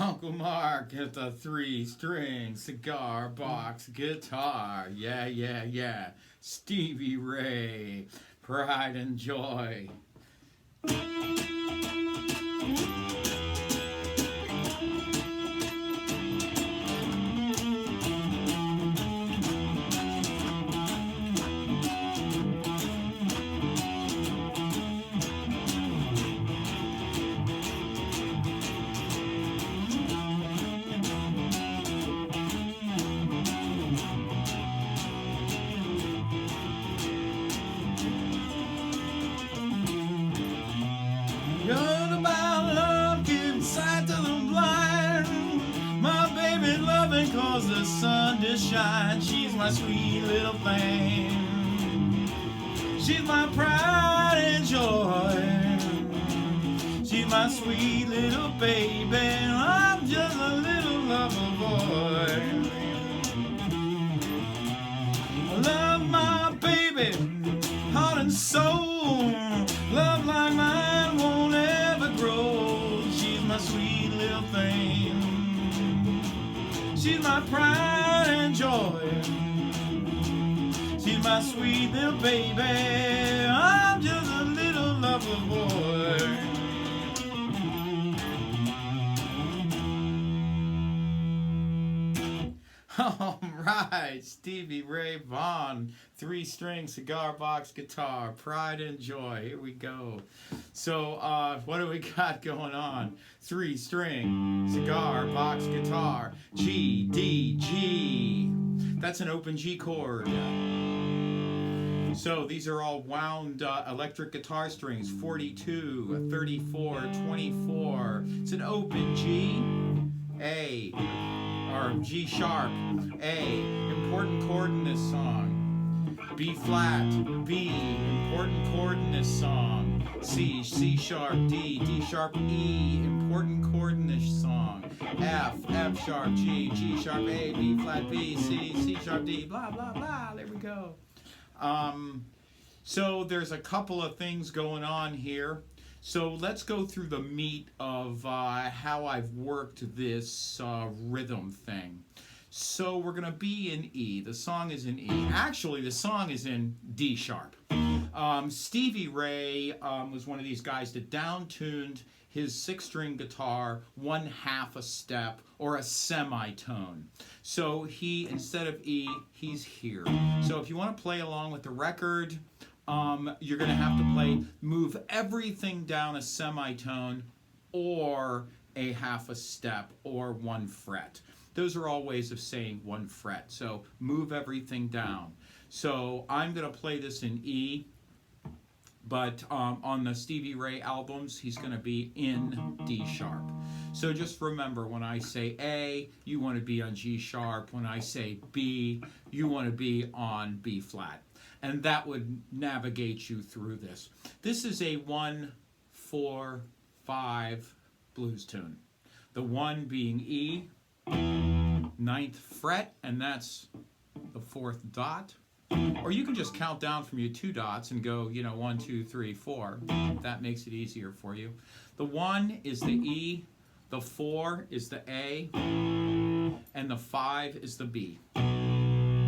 Uncle Mark hit the 3-string cigar box guitar. Yeah, yeah, yeah. Stevie Ray, pride and joy. Young about love, giving sight to the blind. My baby loving cause the sun to shine. She's my sweet little thing. She's my pride and joy. She's my sweet little baby. I'm just a little lover boy. I love my baby, heart and soul. Love like mine won't ever grow. She's my sweet little thing. She's my pride and joy. She's my sweet little baby. I'm just a little lover boy. All right, Stevie Ray Vaughn, 3-string cigar box guitar, pride and joy. Here we go. So, what do we got going on? 3-string cigar box guitar, G, D, G. That's an open G chord. So these are all wound electric guitar strings, 42, 34, 24. It's an open G, A, or G sharp, A, important chord in this song. B flat, B, important chord in this song. C, C sharp, D, D sharp, E, important chord in this song. F, F sharp, G, G sharp, A, B flat, B, C, C sharp, D, blah, blah, blah. There we go. So there's a couple of things going on here. So let's go through the meat of how I've worked this rhythm thing. So we're going to be in E. The song is in E. Actually, the song is in D sharp. Stevie Ray was one of these guys that downtuned his 6-string guitar 1/2 a step or a semitone. So he, instead of E, he's here. So if you want to play along with the record, you're going to have to move everything down a semitone or a 1/2 a step or 1 fret. Those are all ways of saying 1 fret. So move everything down. So I'm going to play this in E, but on the Stevie Ray albums, he's going to be in D sharp. So just remember, when I say A, you want to be on G sharp. When I say B, you want to be on B flat. And that would navigate you through this. This is a 1-4-5 blues tune. The 1 being E, 9th fret, and that's the 4th dot. Or you can just count down from your 2 dots and go, 1, 2, 3, 4. That makes it easier for you. The 1 is the E, the 4 is the A, and the 5 is the B.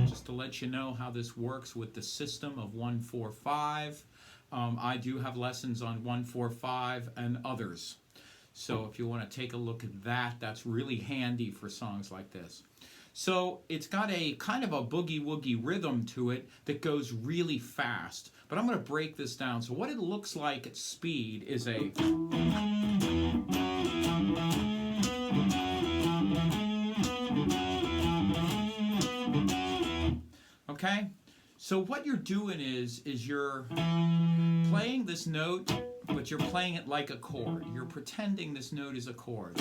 Just to let you know how this works with the system of 1-4-5. I do have lessons on 1-4-5 and others. So if you want to take a look at that, that's really handy for songs like this. So it's got a kind of a boogie-woogie rhythm to it that goes really fast. But I'm going to break this down. So what it looks like at speed is a... Okay? So what you're doing is you're playing this note, but you're playing it like a chord. You're pretending this note is a chord.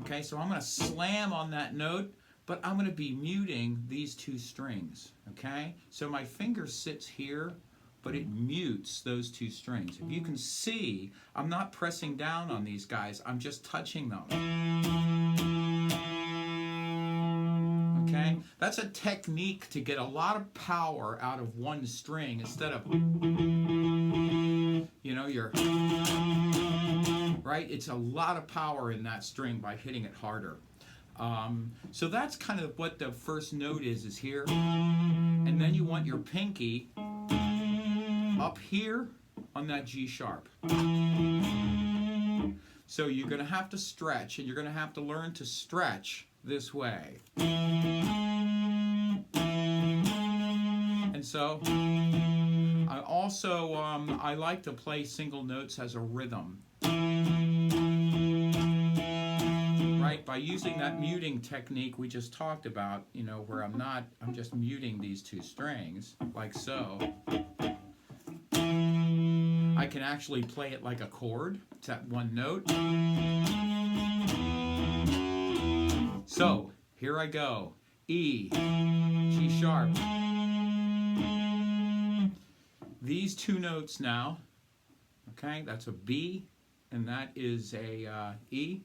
Okay, so I'm going to slam on that note, but I'm going to be muting these 2 strings. Okay? So my finger sits here, but it mutes those 2 strings. If you can see, I'm not pressing down on these guys. I'm just touching them. Okay? That's a technique to get a lot of power out of 1 string instead of, you're right? It's a lot of power in that string by hitting it harder. So that's kind of what the first note is here. And then you want your pinky up here on that G sharp. So you're going to have to stretch, and you're going to have to learn to stretch this way. And so I also I like to play single notes as a rhythm. Right, by using that muting technique we just talked about, you know, where I'm just muting these two strings, like so. I can actually play it like a chord. It's that one note. So, here I go. E, G sharp. These two notes now, okay, that's a B, and that is a E.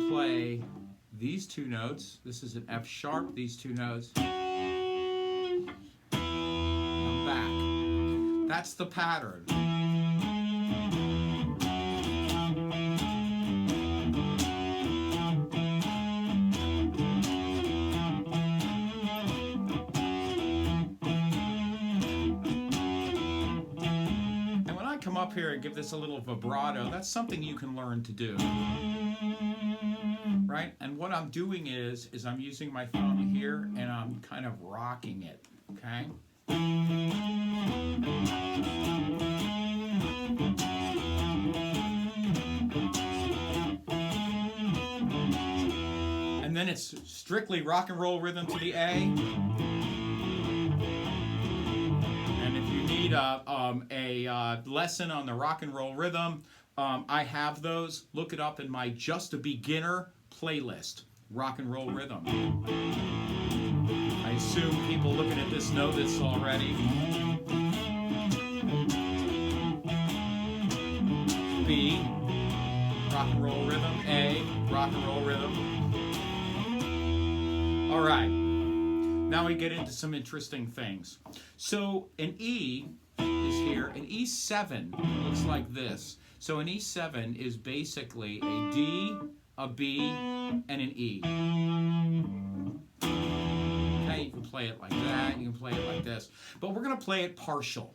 Play these two notes. This is an F sharp, these two notes. I'm back. That's the pattern. And when I come up here and give this a little vibrato, that's something you can learn to do. Right? And what I'm doing is I'm using my thumb here and I'm kind of rocking it, okay? And then it's strictly rock and roll rhythm to the A. And if you need a lesson on the rock and roll rhythm, I have those. Look it up in my Just a Beginner playlist, rock and roll rhythm. I assume people looking at this know this already. B, rock and roll rhythm. A, rock and roll rhythm. All right, now we get into some interesting things. So an E is here, an E7 looks like this. So an E7 is basically a D, a B, and an E. Okay, you can play it like that, you can play it like this. But we're going to play it partial.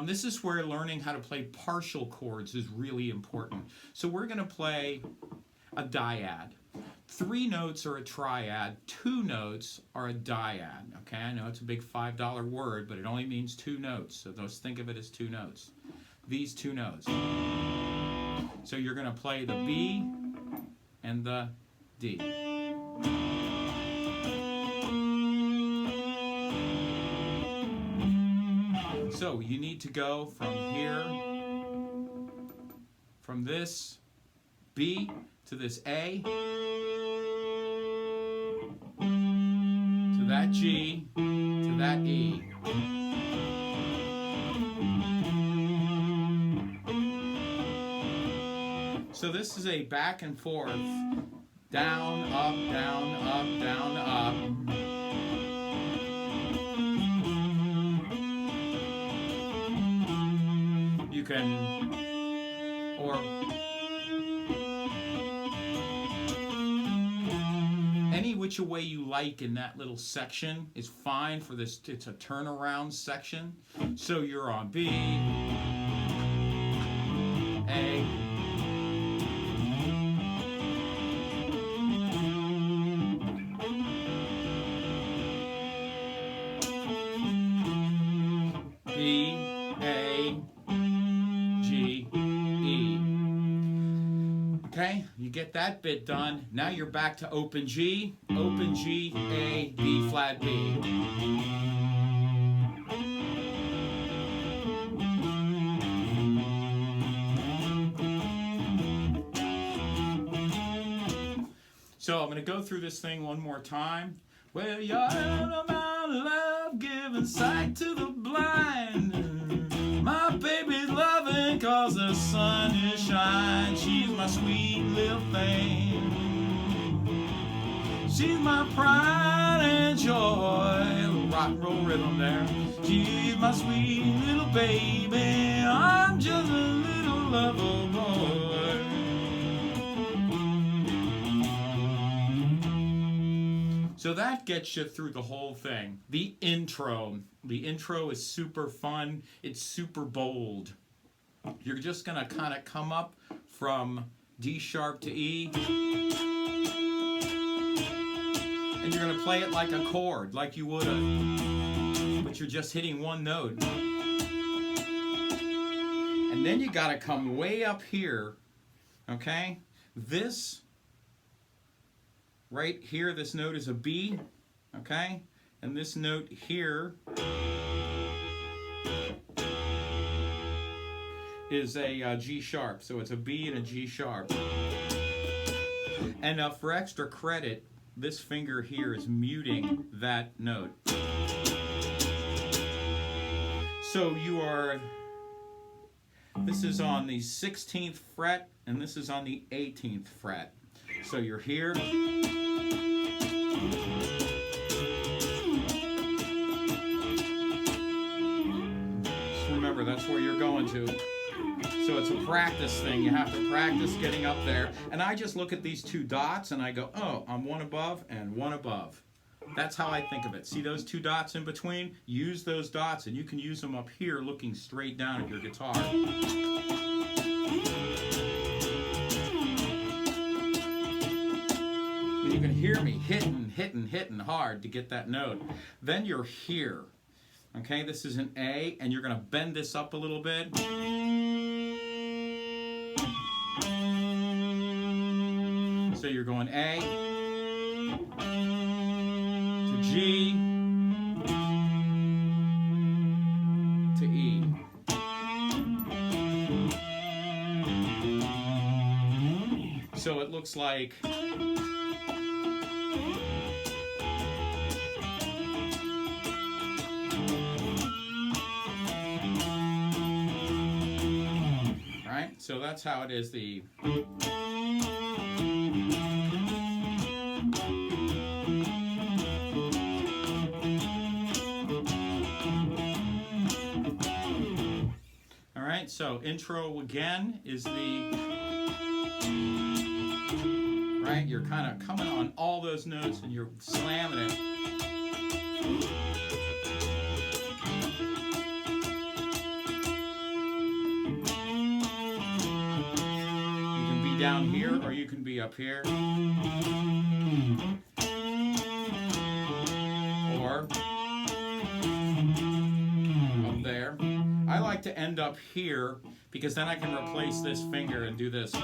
This is where learning how to play partial chords is really important. So we're going to play a dyad. 3 notes are a triad, 2 notes are a dyad. Okay, I know it's a big $5 word, but it only means 2 notes. So just think of it as 2 notes. These 2 notes. So you're going to play the B and the D. So you need to go from here, from this B to this A, to that G, to that E. So this is a back and forth, down, up, down, up, down, up. You can, or any which way you like in that little section is fine for this. It's a turnaround section. So you're on B, A, B, A, G, E. Okay, you get that bit done. Now you're back to open G, A, B flat B. So I'm going to go through this thing one more time. Well, you're all about love, giving sight to the blind. My baby's loving 'cause the sun is shining. She's my sweet little thing. She's my pride and joy. rock and roll rhythm there. She's my sweet little baby, I'm just a little lover boy. So that gets you through the whole thing. The intro. The intro is super fun. It's super bold. You're just going to kind of come up from D sharp to E. And you're going to play it like a chord, like you would have. But you're just hitting one note. And then you got to come way up here. Okay? This right here, this note is a B, okay? And this note here is a G sharp, so it's a B and a G sharp. And for extra credit, this finger here is muting that note. So you are, this is on the 16th fret, and this is on the 18th fret. So you're here. Just remember, that's where you're going to. So it's a practice thing. You have to practice getting up there. And I just look at these two dots and I go, oh, I'm one above and one above. That's how I think of it. See those two dots in between? Use those dots, and you can use them up here looking straight down at your guitar. You can hear me hitting hard to get that note. Then you're here. Okay, this is an A, and you're going to bend this up a little bit. So you're going A to G to E. So it looks like so that's how it is. The all right, so intro again is the right, you're kind of coming on all those notes and you're slamming it. Down here, or you can be up here, or up there. I like to end up here because then I can replace this finger and do this.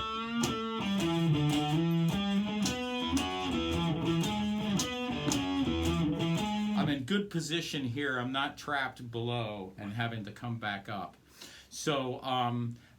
I'm in good position here. I'm not trapped below and having to come back up. So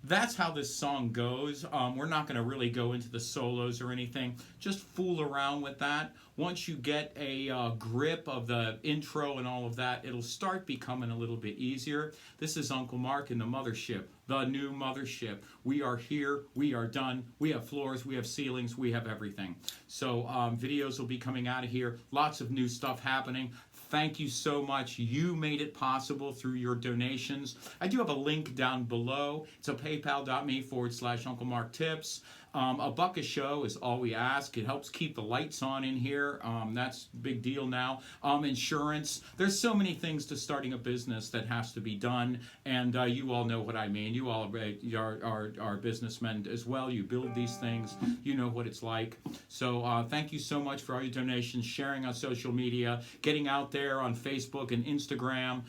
that's how this song goes. We're not going to really go into the solos or anything. Just fool around with that. Once you get a grip of the intro and all of that, it'll start becoming a little bit easier. This is Uncle Mark in the mothership, the new mothership. We are here. We are done. We have floors. We have ceilings. We have everything. So videos will be coming out of here. Lots of new stuff happening. Thank you so much. You made it possible through your donations. I do have a link down below. It's a paypal.me/Uncle Mark Tips. $1 a show is all we ask. It helps keep the lights on in here. That's a big deal now. Insurance. There's so many things to starting a business that has to be done, and you all know what I mean. You all are businessmen as well. You build these things. You know what it's like. So thank you so much for all your donations, sharing on social media, getting out there on Facebook and Instagram,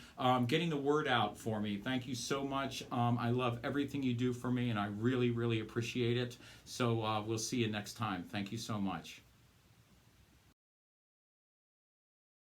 getting the word out for me. Thank you so much. I love everything you do for me, and I really, really appreciate it. So we'll see you next time. Thank you so much.